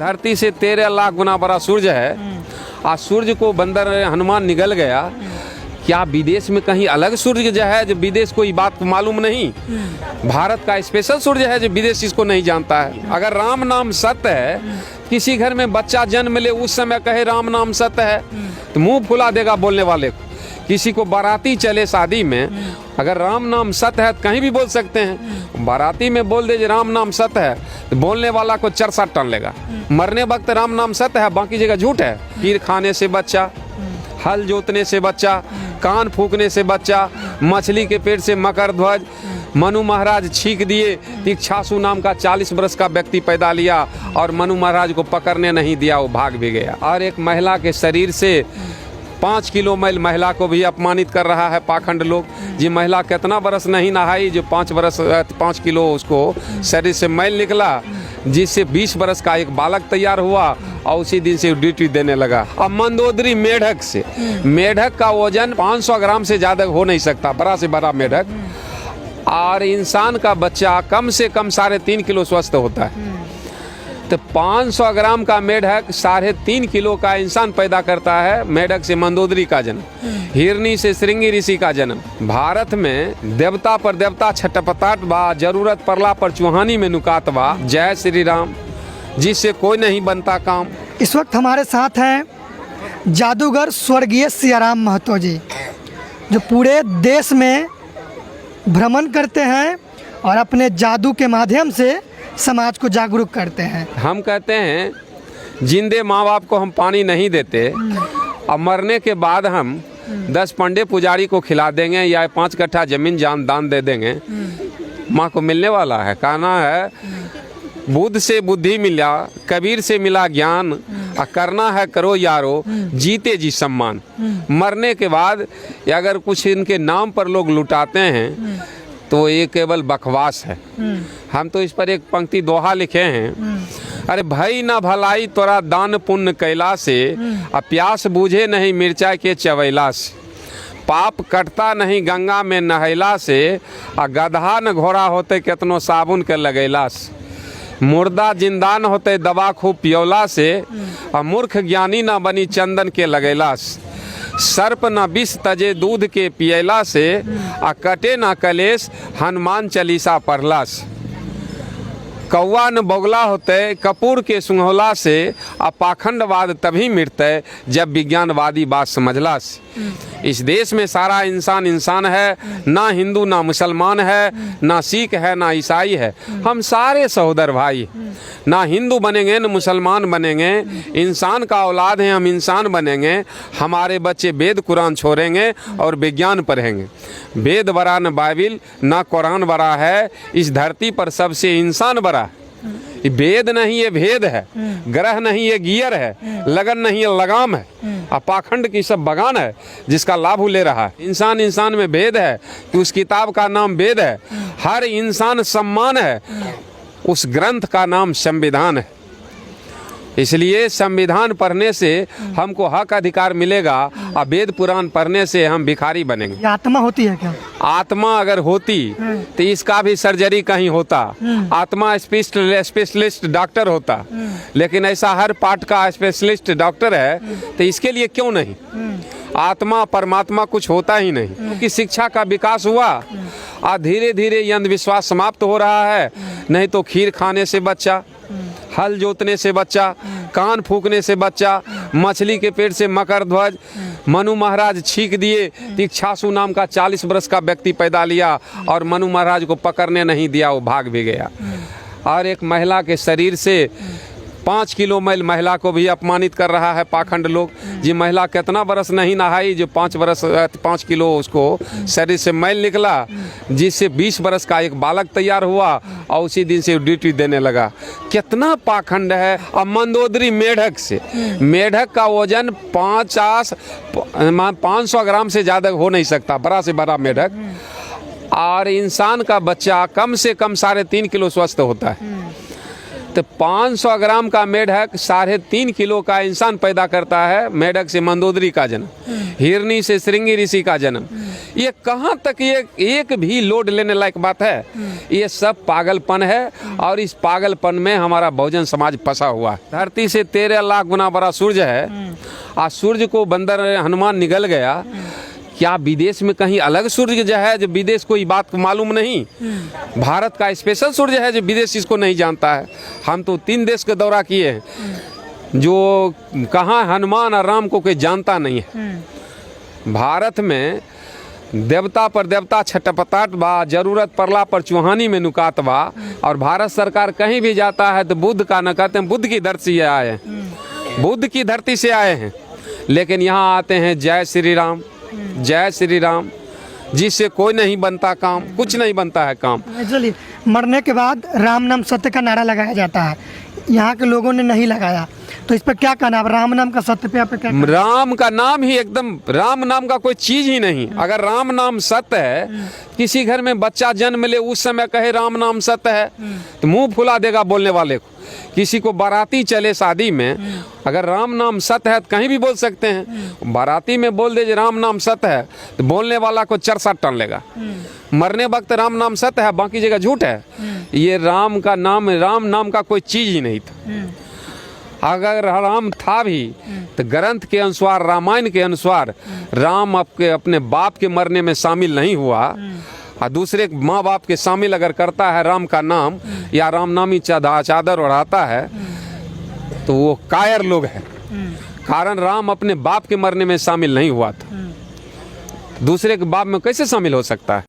धरती से 13 लाख गुना बड़ा सूर्य है। आज सूर्य को बंदर हनुमान निगल गया। क्या विदेश में कहीं अलग सूर्य जो है, जो विदेश को ये बात मालूम नहीं? भारत का स्पेशल सूर्य है जो विदेश इसको नहीं जानता है। अगर राम नाम सत्य है, किसी घर में बच्चा जन्म ले उस समय कहे राम नाम सत्य है तो मुंह फुला देगा बोलने वाले को। किसी को बाराती चले शादी में, अगर राम नाम सत्य है तो कहीं भी बोल सकते हैं। बाराती में बोल दे राम नाम सत्य है तो बोलने वाला को 4-7 टन लेगा। मरने वक्त राम नाम सत्य है, बाकी जगह झूठ है। खीर खाने से बच्चा, हल जोतने से बच्चा, कान फूकने से बच्चा, मछली के पेट से मकर ध्वज। मनु महाराज छींक दिए, इक्षासु नाम का 40 वर्ष का व्यक्ति पैदा लिया और मनु महाराज को पकड़ने नहीं दिया, वो भाग भी गया। और एक महिला के शरीर से 5 किलो मैल महिला को भी अपमानित कर रहा है पाखंड लोग। जी महिला कितना बरस नहीं नहाई जो 5 किलो उसको शरीर से मैल निकला, जिससे 20 बरस का एक बालक तैयार हुआ और उसी दिन से ड्यूटी देने लगा। अब मंदोदरी मेढक से, मेढक का वजन 500 ग्राम से ज़्यादा हो नहीं सकता, बड़ा से बड़ा मेढक। और इंसान का बच्चा कम से कम 3.5 किलो स्वस्थ होता है। तो 500 ग्राम का मेढक 3.5 किलो का इंसान पैदा करता है। मेढक से मंदोदरी का जन्म, हिरनी से श्रृंगी ऋषि का जन्म। भारत में देवता पर देवता छटपटाट बा, जरूरत पड़ला पर चुहानी में नुकात बा। जय श्री राम, जिससे कोई नहीं बनता काम। इस वक्त हमारे साथ हैं जादूगर स्वर्गीय सियाराम महतो जी, जो पूरे देश में भ्रमण करते हैं और अपने जादू के माध्यम से समाज को जागरूक करते हैं। हम कहते हैं जिंदे माँ बाप को हम पानी नहीं देते, अब मरने के बाद हम 10 पंडे पुजारी को खिला देंगे या 5 कट्ठा जमीन दान दे देंगे, माँ को मिलने वाला है। कहना है बुद्ध से बुद्धि मिला, कबीर से मिला ज्ञान, करना है करो यारो, जीते जी सम्मान। मरने के बाद अगर कुछ इनके नाम पर लोग लुटाते हैं तो ये केवल बकवास है। हम तो इस पर एक पंक्ति दोहा लिखे हैं, अरे भाई ना भलाई तोरा दान पुण्य कैला से, प्यास बूझे नहीं मिर्चा के चवैला से, पाप कटता नहीं गंगा में नहैला से, गधा न घोड़ा होते केतनो साबुन के लगैला से, मुर्दा जिंदान होते दवा खूब पियोला से, मूर्ख ज्ञानी ना बनी चंदन के लगैला से, सर्प न विष तजे दूध के पियला से, कटे न कलेश हनुमान चालीसा पढ़ला से, कौआ न बोगला होते कपूर के सुंघला से, पाखंडवाद तभी मिटते जब विज्ञानवादी बात समझला से। इस देश में सारा इंसान है, ना हिंदू ना मुसलमान है, ना सिख है ना ईसाई है, हम सारे सहोदर भाई। ना हिंदू बनेंगे न मुसलमान बनेंगे, इंसान का औलाद हैं, हम इंसान बनेंगे। हमारे बच्चे वेद कुरान छोड़ेंगे और विज्ञान पढ़ेंगे। वेद बड़ा न बाइबिल ना कुरान बड़ा है, इस धरती पर सबसे इंसान बड़ा है। ये वेद नहीं ये भेद है, ग्रह नहीं ये गियर है, लगन नहीं ये लगाम है, पाखंड की सब बगान है जिसका लाभ ले रहा है। इंसान में भेद है कि उस किताब का नाम वेद है, हर इंसान सम्मान है, उस ग्रंथ का नाम संविधान है। इसलिए संविधान पढ़ने से हमको हक अधिकार मिलेगा और वेद पुराण पढ़ने से हम भिखारी बनेंगे। आत्मा होती है क्या? आत्मा अगर होती तो इसका भी सर्जरी कहीं होता, आत्मा स्पेशलिस्ट डॉक्टर होता, लेकिन ऐसा हर पार्ट का स्पेशलिस्ट डॉक्टर है तो इसके लिए क्यों नहीं? आत्मा परमात्मा कुछ होता ही नहीं, क्योंकि शिक्षा का विकास हुआ और धीरे धीरे ये अंधविश्वास समाप्त हो रहा है। नहीं तो खीर खाने से बच्चा, हल जोतने से बच्चा, कान फूकने से बच्चा, मछली के पेट से मकर ध्वज। मनु महाराज छींक दिए, इक्षासु नाम का 40 वर्ष का व्यक्ति पैदा लिया और मनु महाराज को पकड़ने नहीं दिया, वो भाग भी गया। और एक महिला के शरीर से 5 किलो मैल महिला को भी अपमानित कर रहा है पाखंड लोग। जी महिला कितना बरस नहीं नहाई जो 5 किलो उसको शरीर से मैल निकला, जिससे 20 बरस का एक बालक तैयार हुआ और उसी दिन से ड्यूटी देने लगा। कितना पाखंड है। अब मंदोदरी मेढक से, मेढक का वजन 500 ग्राम से ज़्यादा हो नहीं सकता, बड़ा से बड़ा मेढक। और इंसान का बच्चा कम से कम 3.5 किलो स्वस्थ होता है। तो 500 ग्राम का मेढक 3.5 किलो का इंसान पैदा करता है। मेढक से मंदोदरी का जन्म, हिरनी से श्रृंगी ऋषि का जन्म। ये कहाँ तक ये एक भी लोड लेने लायक बात है? ये सब पागलपन है और इस पागलपन में हमारा बहुजन समाज फंसा हुआ है। धरती से 13 लाख गुना बड़ा सूर्य है। आज सूर्य को बंदर हनुमान निगल गया। क्या विदेश में कहीं अलग सूर्य जो है, जो विदेश को ये बात मालूम नहीं? भारत का स्पेशल सूर्य है जो विदेश इसको नहीं जानता है। हम तो 3 देश का दौरा किए हैं, जो कहाँ हनुमान और राम को कोई जानता नहीं है। भारत में देवता पर देवता छटपटाट बा, जरूरत पड़ला पर चूहानी में नुकात बा। और भारत सरकार कहीं भी जाता है तो बुद्ध का न कहते हैं, बुद्ध की धरती से आए हैं, बुद्ध की धरती से आए हैं। लेकिन यहाँ आते हैं जय श्री राम, जय श्री राम, जिससे कोई नहीं बनता काम, कुछ नहीं बनता है काम। चलिए, मरने के बाद राम नाम सत्य का नारा लगाया जाता है, यहाँ के लोगों ने नहीं लगाया, तो इस पर क्या कहना? राम नाम का सत्य पे आप क्या कहना? राम का नाम ही एकदम, राम नाम का कोई चीज ही नहीं। अगर राम नाम सत्य है, किसी घर में बच्चा जन्म ले उस समय कहे राम नाम सत्य है तो मुंह फुला देगा बोलने वाले को। किसी को बाराती चले शादी में, अगर राम नाम सत्य है तो कहीं भी बोल सकते हैं। बाराती में बोल दे राम नाम सत्य है तो बोलने वाला को 4-7 टन लेगा। मरने वक्त राम नाम सत्य है, बाकी जगह झूठ है। ये राम का नाम, राम नाम का कोई चीज ही नहीं था। अगर राम था भी तो ग्रंथ के अनुसार, रामायण के अनुसार राम अपने बाप के मरने में शामिल नहीं हुआ। और दूसरे माँ बाप के शामिल अगर करता है राम का नाम या राम नामी चादर ओढ़ाता है तो वो कायर लोग हैं। कारण राम अपने बाप के मरने में शामिल नहीं हुआ था, दूसरे के बाप में कैसे शामिल हो सकता है?